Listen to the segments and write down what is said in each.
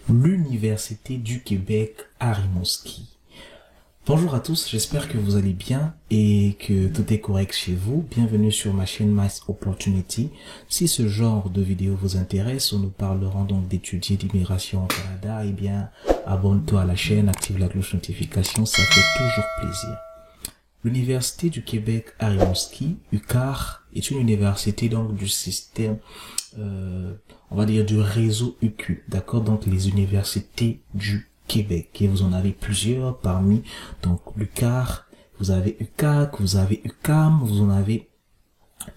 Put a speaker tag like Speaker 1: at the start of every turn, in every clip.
Speaker 1: l'Université du Québec à Rimouski. Bonjour à tous, j'espère que vous allez bien et que tout est correct chez vous. Bienvenue sur ma chaîne Mice Opportunity. Si ce genre de vidéo vous intéresse, où nous parlerons donc d'étudier d'immigration au Canada, eh bien, abonne-toi à la chaîne, active la cloche notification, ça fait toujours plaisir. L'Université du Québec à Rimouski, UQAR, est une université donc du système, on va dire du réseau UQ, d'accord? Donc les universités du Québec, et vous en avez plusieurs parmi, donc l'UQAR, vous avez UQAC, vous avez UQAM, vous en avez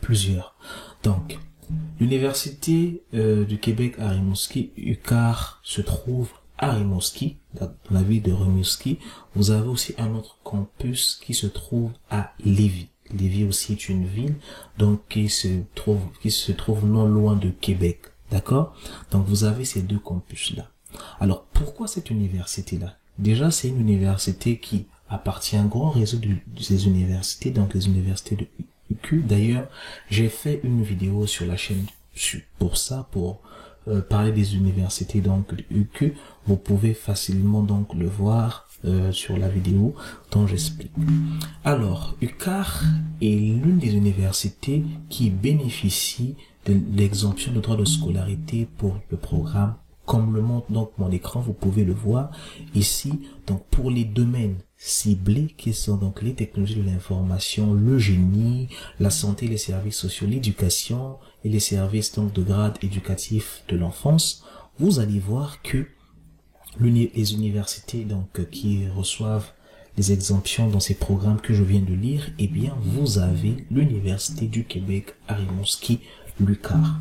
Speaker 1: plusieurs. Donc, l'Université du Québec à Rimouski, UQAR, se trouve à Rimouski, dans la ville de Rimouski. Vous avez aussi un autre campus qui se trouve à Lévis. Lévis aussi est une ville, donc qui se trouve non loin de Québec, d'accord? Donc vous avez ces deux campus-là. Alors pourquoi cette université-là? Déjà, c'est une université qui appartient à un grand réseau de ces universités, donc les universités de UQ. D'ailleurs, j'ai fait une vidéo sur la chaîne pour ça, pour parler des universités donc de UQ. Vous pouvez facilement donc le voir sur la vidéo dont j'explique. Alors, UQAR est l'une des universités qui bénéficie de l'exemption de droit de scolarité pour le programme. Comme le montre donc mon écran, vous pouvez le voir ici. Donc pour les domaines ciblés qui sont donc les technologies de l'information, le génie, la santé, les services sociaux, l'éducation et les services donc de grade éducatif de l'enfance, vous allez voir que les universités donc qui reçoivent les exemptions dans ces programmes que je viens de lire, eh bien vous avez l'Université du Québec à Rimouski, l'UQAR.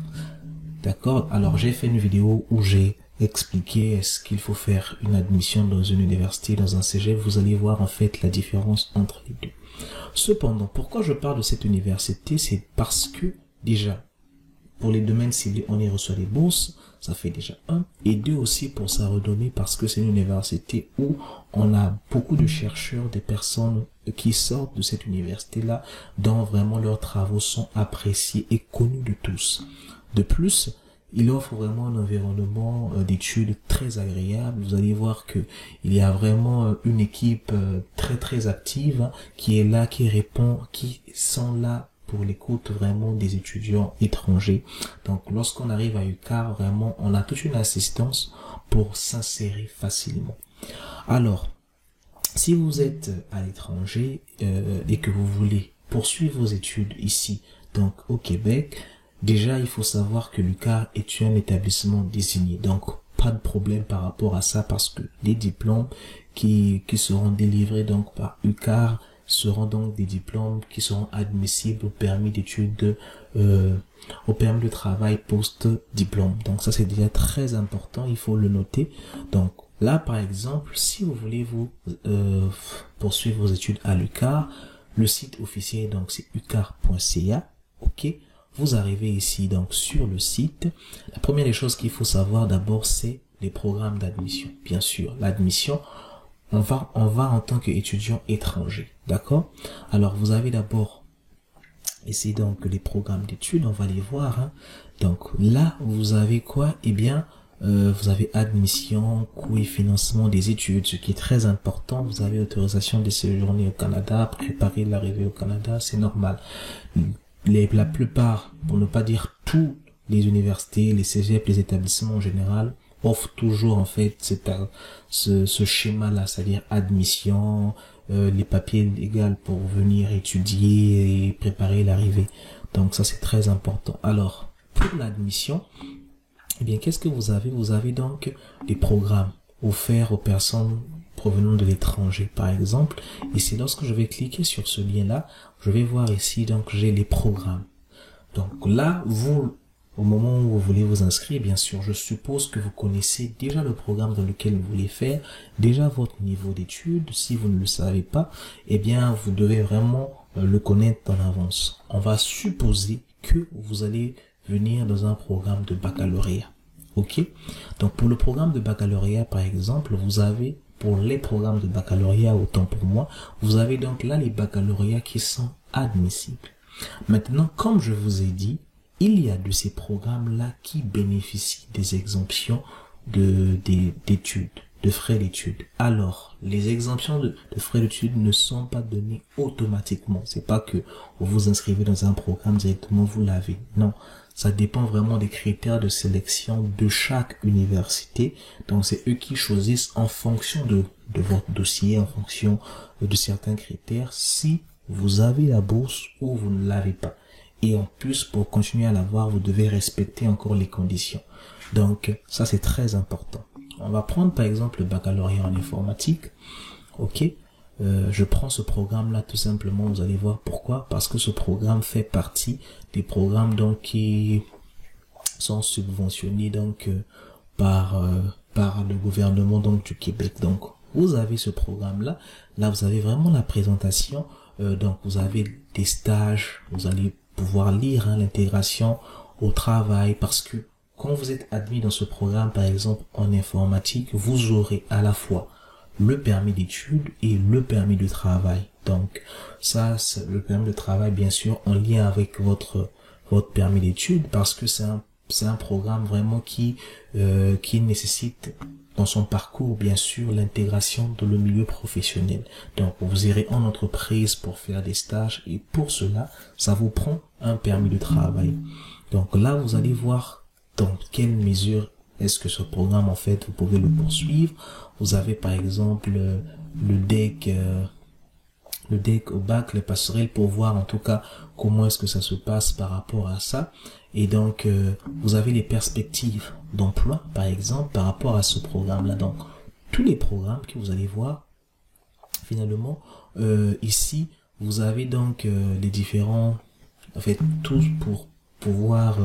Speaker 1: D'accord? Alors j'ai fait une vidéo où j'ai expliqué est-ce qu'il faut faire une admission dans une université, dans un cégep. Vous allez voir en fait la différence entre les deux. Cependant, pourquoi je parle de cette université? C'est parce que déjà, pour les domaines ciblés, on y reçoit des bourses, ça fait déjà un. Et deux aussi pour sa renommée, parce que c'est une université où on a beaucoup de chercheurs, des personnes qui sortent de cette université-là, dont vraiment leurs travaux sont appréciés et connus de tous. De plus, il offre vraiment un environnement d'études très agréable. Vous allez voir que il y a vraiment une équipe très active qui est là, qui répond, qui sont là pour l'écoute vraiment des étudiants étrangers. Donc lorsqu'on arrive à UQAR, vraiment on a toute une assistance pour s'insérer facilement. Alors, si vous êtes à l'étranger et que vous voulez poursuivre vos études ici, donc au Québec, déjà, il faut savoir que l'UQAR est un établissement désigné. Donc, pas de problème par rapport à ça parce que les diplômes qui seront délivrés donc par UQAR seront donc des diplômes qui seront admissibles au permis d'études, au permis de travail post-diplôme. Donc, ça, c'est déjà très important. Il faut le noter. Donc, là, par exemple, si vous voulez vous poursuivre vos études à l'UQAR, le site officiel, donc, c'est uqar.ca. OK? Vous arrivez ici donc sur le site. La première des choses qu'il faut savoir d'abord, c'est les programmes d'admission. Bien sûr, l'admission, on va en tant qu'étudiant étranger, d'accord? Alors vous avez d'abord ici donc les programmes d'études, on va les voir. Hein. Donc là, vous avez quoi? Eh bien, vous avez admission, coût et financement des études, ce qui est très important. Vous avez autorisation de séjourner au Canada, préparer l'arrivée au Canada, c'est normal. La plupart, pour ne pas dire tous les universités, les cégeps, les établissements en général, offrent toujours en fait ce schéma-là, c'est-à-dire admission, les papiers légaux pour venir étudier et préparer l'arrivée. Donc ça c'est très important. Alors, pour l'admission, eh bien qu'est-ce que vous avez? Vous avez donc des programmes offerts aux personnes provenant de l'étranger, par exemple. Et c'est lorsque je vais cliquer sur ce lien-là, je vais voir ici, donc j'ai les programmes. Donc là, vous, au moment où vous voulez vous inscrire, bien sûr, je suppose que vous connaissez déjà le programme dans lequel vous voulez faire, déjà votre niveau d'études. Si vous ne le savez pas, eh bien, vous devez vraiment le connaître en avance. On va supposer que vous allez venir dans un programme de baccalauréat. OK? Donc, pour le programme de baccalauréat, par exemple, vous avez pour les programmes de baccalauréat, autant pour moi, vous avez donc là les baccalauréats qui sont admissibles. Maintenant, comme je vous ai dit, il y a de ces programmes-là qui bénéficient des exemptions d'études, de frais d'études. Alors, les exemptions de frais d'études ne sont pas données automatiquement. C'est pas que vous vous inscrivez dans un programme directement, vous l'avez. Non. Ça dépend vraiment des critères de sélection de chaque université. Donc, c'est eux qui choisissent en fonction de votre dossier, en fonction de certains critères, si vous avez la bourse ou vous ne l'avez pas. Et en plus, pour continuer à l'avoir, vous devez respecter encore les conditions. Donc, ça, c'est très important. On va prendre, par exemple, le baccalauréat en informatique. OK. Je prends ce programme-là tout simplement. Vous allez voir pourquoi. Parce que ce programme fait partie des programmes donc qui sont subventionnés donc par le gouvernement donc du Québec. Donc, vous avez ce programme-là. Là, vous avez vraiment la présentation. Donc, vous avez des stages. Vous allez pouvoir lire l'intégration au travail, parce que quand vous êtes admis dans ce programme, par exemple en informatique, vous aurez à la fois le permis d'études et le permis de travail. Donc ça, c'est le permis de travail, bien sûr, en lien avec votre permis d'études, parce que c'est un programme vraiment qui nécessite dans son parcours, bien sûr, l'intégration dans le milieu professionnel. Donc, vous irez en entreprise pour faire des stages, et pour cela, ça vous prend un permis de travail. Donc là, vous allez voir dans quelle mesure est-ce que ce programme, en fait, vous pouvez le poursuivre. Vous avez, par exemple, le DEC au bac, les passerelles, pour voir en tout cas comment est-ce que ça se passe par rapport à ça. Et donc, vous avez les perspectives d'emploi, par exemple, par rapport à ce programme-là. Donc, tous les programmes que vous allez voir, finalement, ici, vous avez donc les différents, en fait, tous pour pouvoir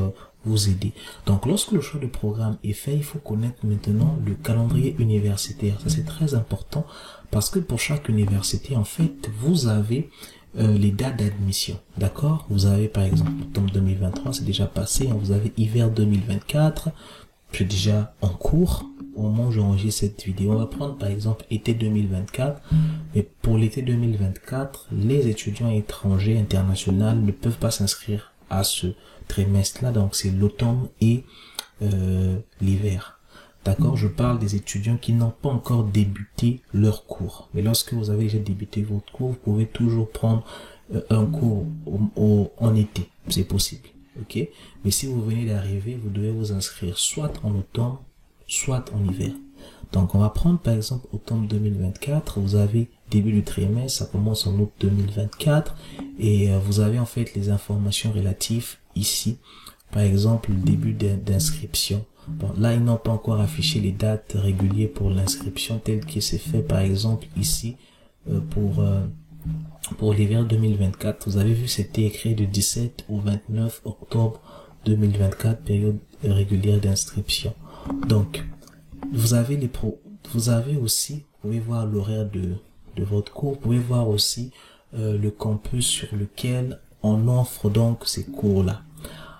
Speaker 1: vous aider. Donc, lorsque le choix de programme est fait, il faut connaître maintenant le calendrier universitaire. Ça, c'est très important, parce que pour chaque université, en fait, vous avez les dates d'admission. D'accord? Vous avez, par exemple, automne 2023, c'est déjà passé. Vous avez hiver 2024, c'est déjà en cours. Au moment où j'enregistre cette vidéo, on va prendre, par exemple, été 2024. Mais pour l'été 2024, les étudiants étrangers internationaux ne peuvent pas s'inscrire à ce trimestre-là. Donc, c'est l'automne et l'hiver. D'accord, je parle des étudiants qui n'ont pas encore débuté leur cours. Mais lorsque vous avez déjà débuté votre cours, vous pouvez toujours prendre un cours en été. C'est possible. OK? Mais si vous venez d'arriver, vous devez vous inscrire soit en automne, soit en hiver. Donc, on va prendre par exemple automne 2024. Vous avez début du trimestre, ça commence en août 2024. Et vous avez en fait les informations relatives ici. Par exemple, le début d'inscription. Bon, là, ils n'ont pas encore affiché les dates régulières pour l'inscription telle que c'est fait, par exemple, ici, pour l'hiver 2024. Vous avez vu, c'était écrit du 17 au 29 octobre 2024, période régulière d'inscription. Donc, vous avez aussi, vous pouvez voir l'horaire de votre cours, vous pouvez voir aussi le campus sur lequel on offre donc ces cours-là.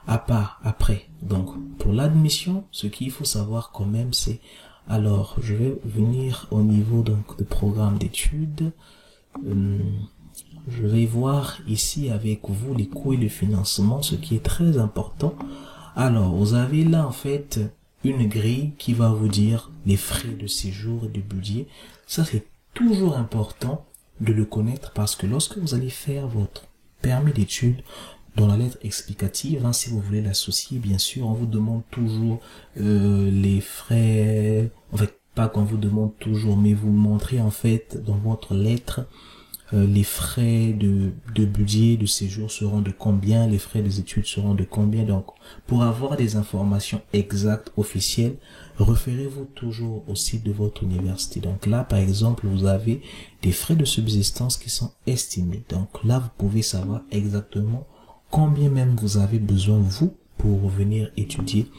Speaker 1: Après, donc, pour l'admission, ce qu'il faut savoir quand même, c'est, alors, je vais venir au niveau, donc, de programme d'études. Je vais voir ici avec vous les coûts et le financement, ce qui est très important. Alors, vous avez là, en fait, une grille qui va vous dire les frais de séjour et de budget. Ça, c'est toujours important de le connaître, parce que lorsque vous allez faire votre permis d'études, dans la lettre explicative, si vous voulez l'associer, bien sûr, on vous demande toujours les frais, en fait, pas qu'on vous demande toujours, mais vous montrez en fait dans votre lettre les frais de budget de séjour seront de combien, les frais des études seront de combien. Donc, pour avoir des informations exactes, officielles, référez-vous toujours au site de votre université. Donc là, par exemple, vous avez des frais de subsistance qui sont estimés. Donc là, vous pouvez savoir exactement combien même vous avez besoin, vous, pour venir étudier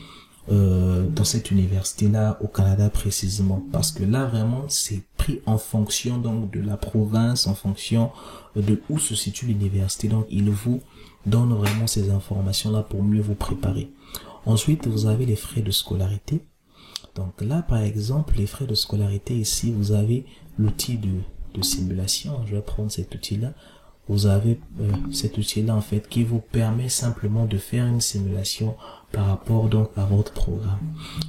Speaker 1: dans cette université-là, au Canada précisément. Parce que là, vraiment, c'est pris en fonction donc de la province, en fonction de où se situe l'université. Donc, il vous donne vraiment ces informations-là pour mieux vous préparer. Ensuite, vous avez les frais de scolarité. Donc là, par exemple, les frais de scolarité, ici, vous avez l'outil de simulation. Je vais prendre cet outil-là. vous avez cet outil-là en fait qui vous permet simplement de faire une simulation par rapport donc à votre programme.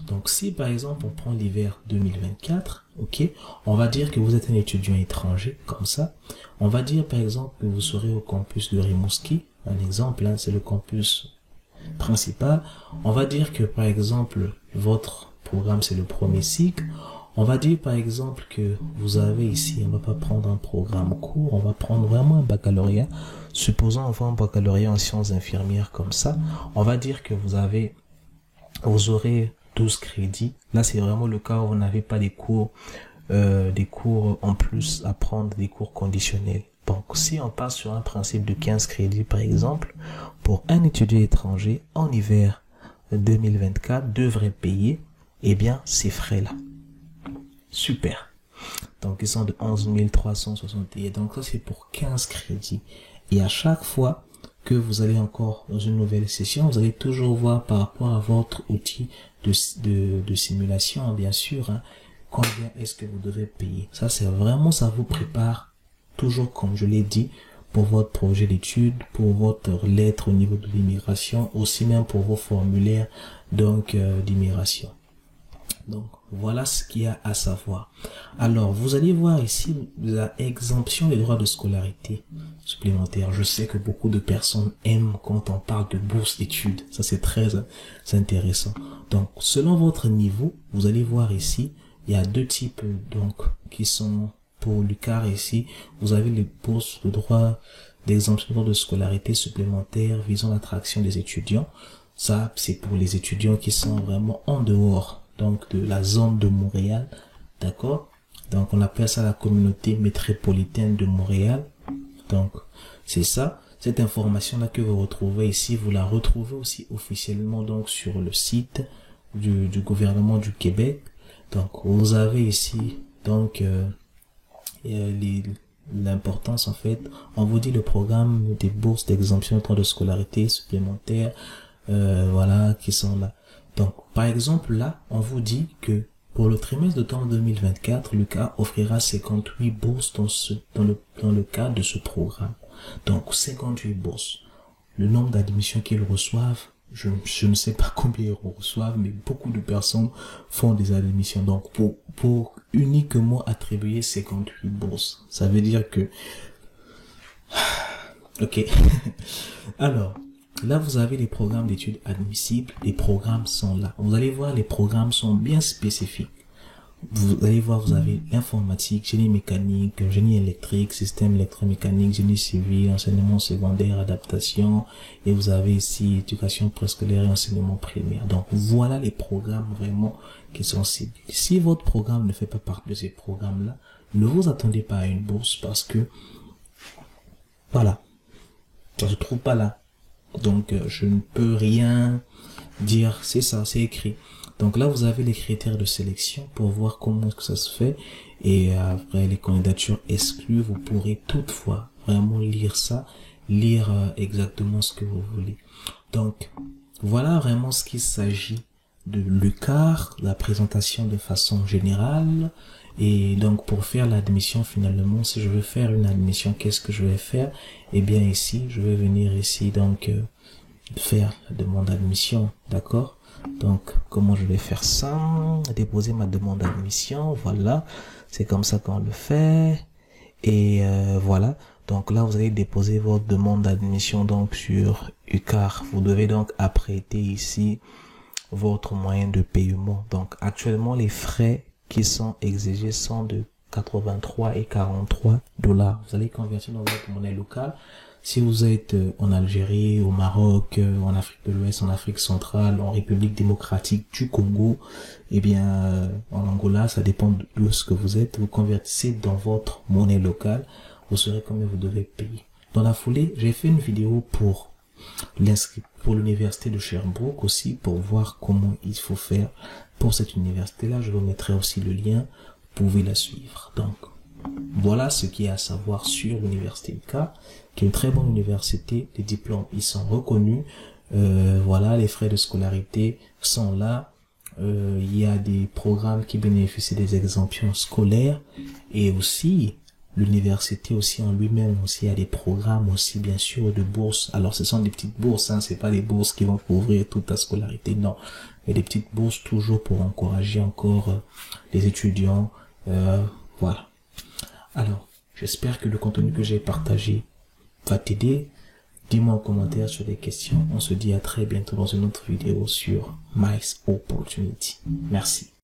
Speaker 1: Donc si par exemple on prend l'hiver 2024, ok, on va dire que vous êtes un étudiant étranger comme ça. On va dire par exemple que vous serez au campus de Rimouski, un exemple, hein, c'est le campus principal. On va dire que par exemple votre programme c'est le premier cycle. On va dire par exemple que vous avez ici, on va pas prendre un programme court, on va prendre vraiment un baccalauréat. Supposons on va un baccalauréat en sciences infirmières comme ça. On va dire que vous aurez 12 crédits. Là c'est vraiment le cas où vous n'avez pas des cours en plus à prendre, des cours conditionnels. Donc si on passe sur un principe de 15 crédits par exemple, pour un étudiant étranger en hiver 2024 devrait payer eh bien ces frais-là. Super. Donc ils sont de 11 361. Donc ça c'est pour 15 crédits. Et à chaque fois que vous allez encore dans une nouvelle session, vous allez toujours voir par rapport à votre outil de simulation, bien sûr, hein, combien est-ce que vous devez payer. Ça c'est vraiment, ça vous prépare toujours, comme je l'ai dit, pour votre projet d'étude, pour votre lettre au niveau de l'immigration, aussi même pour vos formulaires donc d'immigration. Donc, voilà ce qu'il y a à savoir. Alors, vous allez voir ici la exemption des droits de scolarité supplémentaires. Je sais que beaucoup de personnes aiment quand on parle de bourse d'études. Ça, c'est très intéressant. Donc, selon votre niveau, vous allez voir ici, il y a deux types, donc, qui sont pour l'UQAR ici. Vous avez les bourses de droits d'exemption de scolarité supplémentaires visant l'attraction des étudiants. Ça, c'est pour les étudiants qui sont vraiment en dehors donc de la zone de Montréal, d'accord? Donc on appelle ça la communauté métropolitaine de Montréal. Donc c'est ça, cette information là que vous retrouvez ici, vous la retrouvez aussi officiellement donc sur le site du gouvernement du Québec. Donc vous avez ici donc l'importance en fait, on vous dit le programme des bourses d'exemption de droits de scolarité supplémentaires, voilà, qui sont là. Donc, par exemple, là, on vous dit que pour le trimestre d'octobre 2024, l'UQAR offrira 58 bourses dans le cadre de ce programme. Donc, 58 bourses. Le nombre d'admissions qu'ils reçoivent, je ne sais pas combien ils reçoivent, mais beaucoup de personnes font des admissions. Donc, pour uniquement attribuer 58 bourses, ça veut dire que... Ok. Alors... Là, vous avez les programmes d'études admissibles. Les programmes sont là. Vous allez voir, les programmes sont bien spécifiques. Vous allez voir, vous avez l'informatique, génie mécanique, génie électrique, système électromécanique, génie civil, enseignement secondaire, adaptation. Et vous avez ici éducation préscolaire et enseignement primaire. Donc, voilà les programmes vraiment qui sont ciblés. Si votre programme ne fait pas partie de ces programmes-là, ne vous attendez pas à une bourse parce que, voilà, ça se trouve pas là. Donc, je ne peux rien dire, c'est ça, c'est écrit. Donc là, vous avez les critères de sélection pour voir comment ça se fait. Et après les candidatures exclues, vous pourrez toutefois vraiment lire ça, lire exactement ce que vous voulez. Donc, voilà vraiment ce qu'il s'agit de l'UQAR, la présentation de façon générale. Et donc, pour faire l'admission, finalement, si je veux faire une admission, qu'est-ce que je vais faire? Eh bien, ici, je vais venir ici, donc, faire la demande d'admission, d'accord? Donc, comment je vais faire ça? Déposer ma demande d'admission, voilà. C'est comme ça qu'on le fait. Et voilà. Donc là, vous allez déposer votre demande d'admission, donc, sur UQAR. Vous devez donc apprêter ici votre moyen de paiement. Donc, actuellement, les frais qui sont exigés sont de 83 et 43 dollars. Vous allez convertir dans votre monnaie locale. Si vous êtes en Algérie, au Maroc, en Afrique de l'Ouest, en Afrique centrale, en République démocratique du Congo, eh bien, en Angola, ça dépend de ce que vous êtes. Vous convertissez dans votre monnaie locale. Vous saurez combien vous devez payer. Dans la foulée, j'ai fait une vidéo pour l'université de Sherbrooke aussi, pour voir comment il faut faire pour cette université-là. Je vous mettrai aussi le lien, vous pouvez la suivre. Donc, voilà ce qu'il y a à savoir sur l'université UQAR, qui est une très bonne université. Les diplômes, ils sont reconnus. Voilà, les frais de scolarité sont là. Il y a des programmes qui bénéficient des exemptions scolaires. Et aussi, l'université aussi en lui-même aussi a des programmes aussi bien sûr de bourses. Alors ce sont des petites bourses, hein, c'est pas des bourses qui vont couvrir toute ta scolarité, non, mais des petites bourses toujours pour encourager encore les étudiants. Voilà. Alors, j'espère que le contenu que j'ai partagé va t'aider. Dis-moi en commentaire sur les questions. On se dit à très bientôt dans une autre vidéo sur Mice Opportunity. Merci.